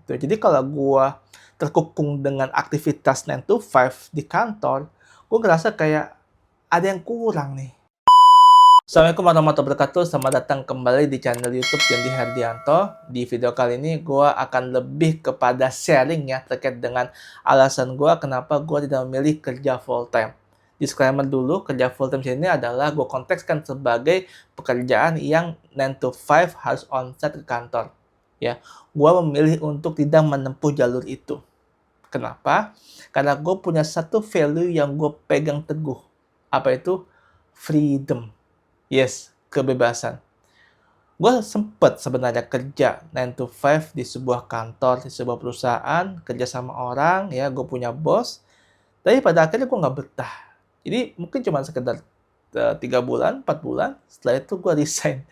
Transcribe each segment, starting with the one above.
gitu. Jadi kalau gue terkungkung dengan aktivitas 9 to 5 di kantor, gue ngerasa kayak ada yang kurang nih. Assalamualaikum warahmatullahi wabarakatuh, selamat datang kembali di channel YouTube Yendi Herdianto. Di video kali ini gue akan lebih kepada sharing ya terkait dengan alasan gue kenapa gue tidak memilih kerja full time. Disclaimer dulu, kerja full time sini adalah gue kontekskan sebagai pekerjaan yang 9 to 5 harus onsite ke kantor. Ya, gue memilih untuk tidak menempuh jalur itu. Kenapa? Karena gue punya satu value yang gue pegang teguh. Apa itu? Freedom. Yes, kebebasan. Gue sempet sebenarnya kerja 9 to 5 di sebuah kantor, di sebuah perusahaan, kerja sama orang, ya gue punya bos. Tapi pada akhirnya gue nggak betah. Jadi mungkin cuma sekedar 3 bulan, 4 bulan, setelah itu gue resign.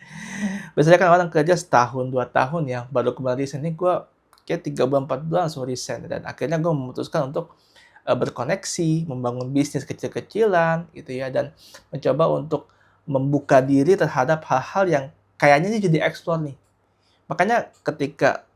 Biasanya kan orang kerja setahun, 2 tahun ya, baru kembali resign. Ini gue kayak 3 bulan, 4 bulan langsung resign. Dan akhirnya gue memutuskan untuk berkoneksi, membangun bisnis kecil-kecilan gitu ya, dan mencoba untuk membuka diri terhadap hal-hal yang kayaknya ini jadi explore nih. Makanya ketika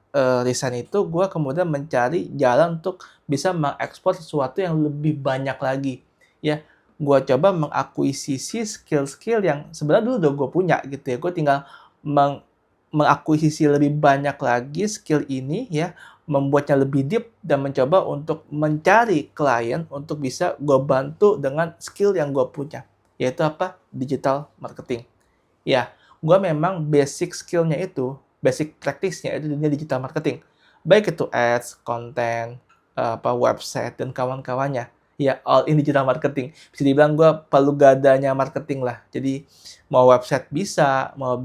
resign itu, gue kemudian mencari jalan untuk bisa mengekspor sesuatu yang lebih banyak lagi. Ya, gue coba mengakuisisi skill-skill yang sebenarnya dulu udah gue punya gitu ya. Gue tinggal mengakuisisi lebih banyak lagi skill ini ya, membuatnya lebih deep dan mencoba untuk mencari klien untuk bisa gue bantu dengan skill yang gue punya, yaitu apa? Digital marketing. Ya, gue memang basic skill-nya itu, basic practice-nya itu dunia digital marketing. Baik itu ads, konten, website, dan kawan-kawannya. Ya, all in digital marketing. Bisa dibilang gue palu gadanya marketing lah. Jadi, mau website bisa, mau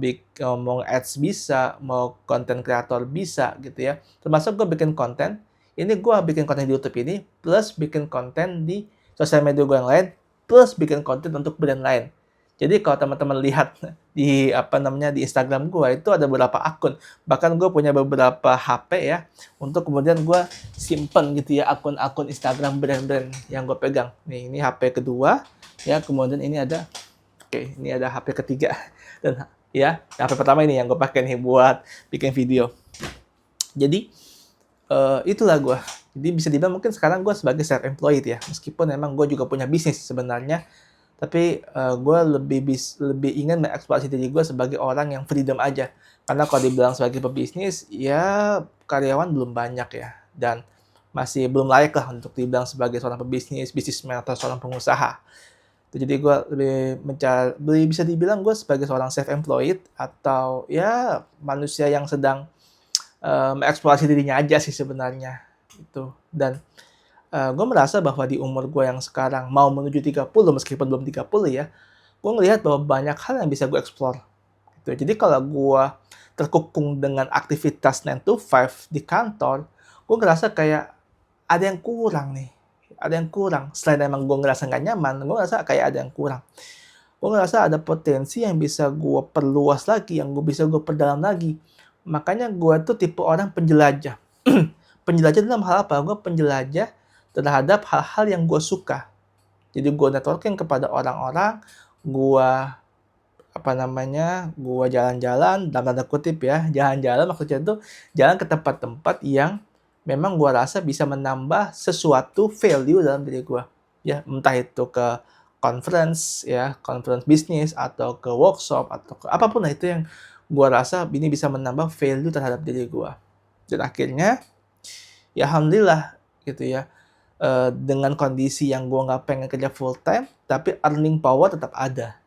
ads bisa, mau konten kreator bisa gitu ya. Termasuk gue bikin konten. Ini gue bikin konten di YouTube ini, plus bikin konten di sosial media gue yang lain, plus bikin konten untuk brand lain. Jadi kalau teman-teman lihat di di Instagram gue itu ada beberapa akun. Bahkan gue punya beberapa HP ya untuk kemudian gue simpen gitu ya akun-akun Instagram brand-brand yang gue pegang. Nih, ini HP kedua ya, kemudian ini ada ini ada HP ketiga dan ya, HP pertama ini yang gue pakai nih buat bikin video. Jadi itulah gue. Jadi bisa dibilang mungkin sekarang gue sebagai self-employed ya. Meskipun memang gue juga punya bisnis sebenarnya. Tapi gue lebih ingin mengeksplorasi diri gue sebagai orang yang freedom aja. Karena kalau dibilang sebagai pebisnis, ya karyawan belum banyak ya. Dan masih belum layak lah untuk dibilang sebagai seorang pebisnis, bisnismen atau seorang pengusaha. Jadi gue lebih bisa dibilang gue sebagai seorang self-employed atau ya manusia yang sedang mengeksplorasi dirinya aja sih sebenarnya. Itu. Dan gue merasa bahwa di umur gue yang sekarang mau menuju 30 meskipun belum 30 ya, gue ngelihat bahwa banyak hal yang bisa gue explore. Gitu. Jadi kalau gue terkungkung dengan aktivitas 9 to 5 di kantor, gue ngerasa kayak ada yang kurang nih. Ada yang kurang. Selain emang gue ngerasa nggak nyaman, gue ngerasa kayak ada yang kurang. Gue ngerasa ada potensi yang bisa gue perluas lagi, yang bisa gue perdalam lagi. Makanya gue tuh tipe orang penjelajah. Penjelajah dalam hal apa? Gue penjelajah terhadap hal-hal yang gue suka. Jadi gue networking kepada orang-orang, gue gue jalan-jalan dalam tanda kutip ya, jalan-jalan maksudnya itu jalan ke tempat-tempat yang memang gue rasa bisa menambah sesuatu value dalam diri gue. Ya, entah itu ke conference ya, conference bisnis atau ke workshop atau ke apapun lah itu yang gue rasa ini bisa menambah value terhadap diri gue. Dan akhirnya ya alhamdulillah gitu ya, dengan kondisi yang gue nggak pengen kerja full time, tapi earning power tetap ada.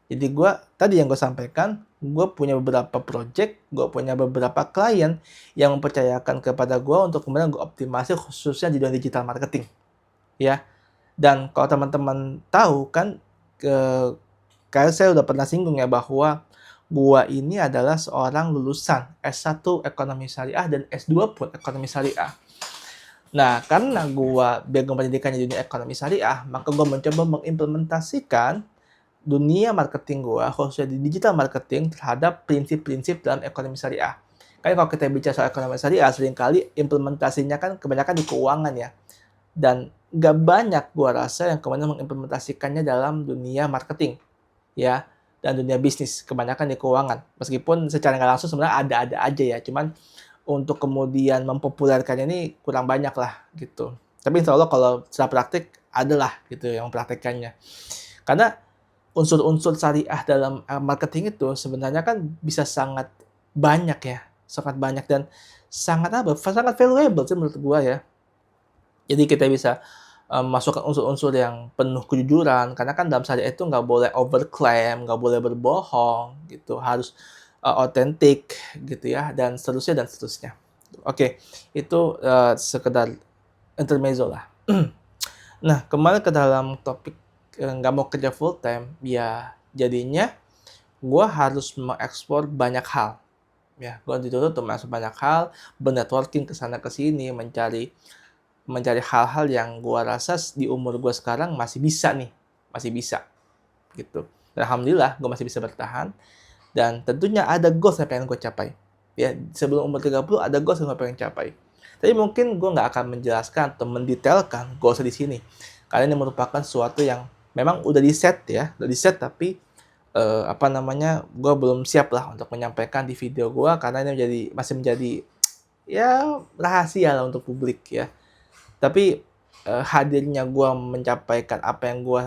Jadi gue, tadi yang gue sampaikan, gue punya beberapa project, gue punya beberapa klien yang mempercayakan kepada gue untuk kemudian gue optimasi khususnya di dunia digital marketing. Ya, dan kalau teman-teman tahu kan, kayak saya udah pernah singgung ya bahwa gue ini adalah seorang lulusan S1 Ekonomi Syariah dan S2 pun Ekonomi Syariah. Nah, karena gue background pendidikannya di dunia ekonomi syariah, maka gue mencoba mengimplementasikan dunia marketing gue, khususnya di digital marketing, terhadap prinsip-prinsip dalam ekonomi syariah. Kan kalau kita bicara soal ekonomi syariah, seringkali implementasinya kan kebanyakan di keuangan ya. Dan gak banyak gue rasa yang kemudian mengimplementasikannya dalam dunia marketing. Ya, dan dunia bisnis, kebanyakan di keuangan. Meskipun secara nggak langsung sebenarnya ada-ada aja ya, cuman untuk kemudian mempopulerkannya ini kurang banyak lah gitu. Tapi insya Allah kalau secara praktik adalah gitu yang mempraktekannya. Karena unsur-unsur syariah dalam marketing itu sebenarnya kan bisa sangat banyak ya, sangat banyak dan sangat apa? Sangat valuable sih menurut gua ya. Jadi kita bisa masukkan unsur-unsur yang penuh kejujuran karena kan dalam syariat itu nggak boleh overclaim, nggak boleh berbohong gitu, harus otentik gitu ya dan seterusnya dan seterusnya. Oke, itu sekedar intermezzo lah. Nah, kembali ke dalam topik nggak mau kerja full time, ya jadinya gue harus mengekspor banyak hal. Ya, gue dituntut untuk mengekspor banyak hal, bernetworking ke sana ke sini, mencari mencari hal-hal yang gue rasa di umur gue sekarang masih bisa nih, masih bisa gitu. Dan alhamdulillah gue masih bisa bertahan dan tentunya ada goals yang pengen gue capai. Ya, sebelum umur 30 ada goals yang gue pengen capai. Tapi mungkin gue nggak akan menjelaskan atau mendetailkan goals di sini. Karena ini merupakan sesuatu yang memang udah di set ya, udah di set tapi apa namanya, gue belum siap lah untuk menyampaikan di video gue karena ini masih menjadi ya rahasia lah untuk publik ya. Tapi hadirnya gue mencapaikan apa yang gue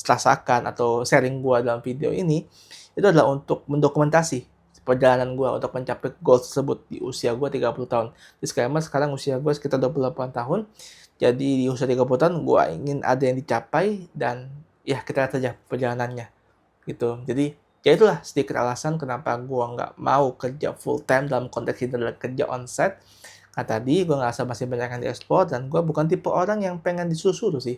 rasakan atau sharing gue dalam video ini itu adalah untuk mendokumentasi perjalanan gue untuk mencapai goal tersebut di usia gue 30 tahun. Disclaimer, sekarang usia gue sekitar 28 tahun. Jadi di usia 30 tahun gue ingin ada yang dicapai dan ya kita lihat saja perjalanannya gitu. Jadi ya itulah sedikit alasan kenapa gue nggak mau kerja full time dalam konteks ini adalah kerja onsite. Karena tadi gue ngerasa masih banyak yang diekspor dan gue bukan tipe orang yang pengen disuruh sih.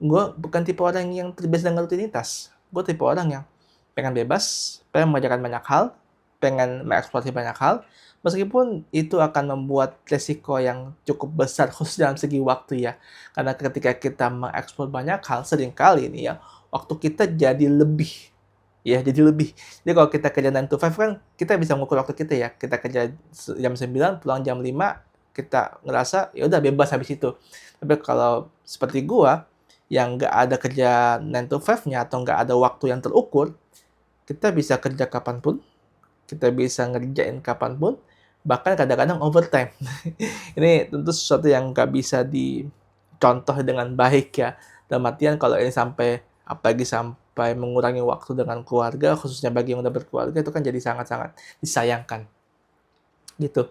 Gue bukan tipe orang yang terbiasa dengan rutinitas. Gue tipe orang yang pengen bebas, pengen mengerjakan banyak hal, pengen mengeksplorasi banyak hal, meskipun itu akan membuat resiko yang cukup besar khusus dalam segi waktu ya. Karena ketika kita mengeksplor banyak hal, seringkali ini ya, waktu kita jadi lebih. Ya, jadi lebih. Jadi kalau kita kerja 9 to 5 kan, kita bisa mengukur waktu kita ya. Kita kerja jam 9, pulang jam 5, kita ngerasa ya udah bebas habis itu. Tapi kalau seperti gua, yang nggak ada kerja 9 to 5-nya atau nggak ada waktu yang terukur, kita bisa kerja kapanpun, kita bisa ngerjain kapanpun, bahkan kadang-kadang overtime. Ini tentu sesuatu yang nggak bisa dicontoh dengan baik ya. Dalam artian kalau ini sampai, apalagi sampai mengurangi waktu dengan keluarga, khususnya bagi yang udah berkeluarga, itu kan jadi sangat-sangat disayangkan. Gitu.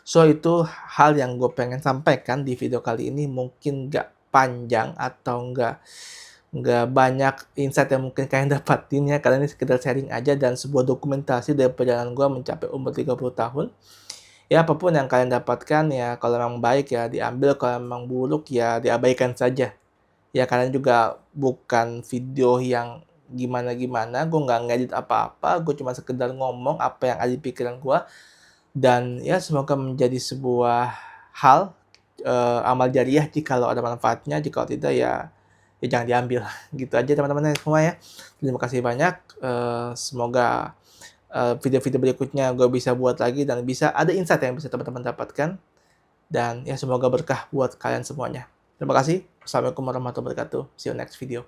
So, itu hal yang gue pengen sampaikan di video kali ini. Mungkin nggak panjang atau nggak banyak insight yang mungkin kalian dapatin ya, karena ini sekedar sharing aja dan sebuah dokumentasi dari perjalanan gue mencapai umur 30 tahun. Ya, apapun yang kalian dapatkan ya, kalau memang baik ya diambil, kalau memang buruk ya diabaikan saja. Ya, kalian juga bukan video yang gimana-gimana, gue nggak ngedit apa-apa, gue cuma sekedar ngomong apa yang ada di pikiran gue. Dan ya semoga menjadi sebuah hal, amal jariah jikalau ada manfaatnya, jikalau tidak ya jangan diambil. Gitu aja teman-teman semua ya. Terima kasih banyak, semoga video-video berikutnya gue bisa buat lagi dan bisa ada insight yang bisa teman-teman dapatkan. Dan ya semoga berkah buat kalian semuanya. Terima kasih. Assalamualaikum warahmatullahi wabarakatuh. See you next video.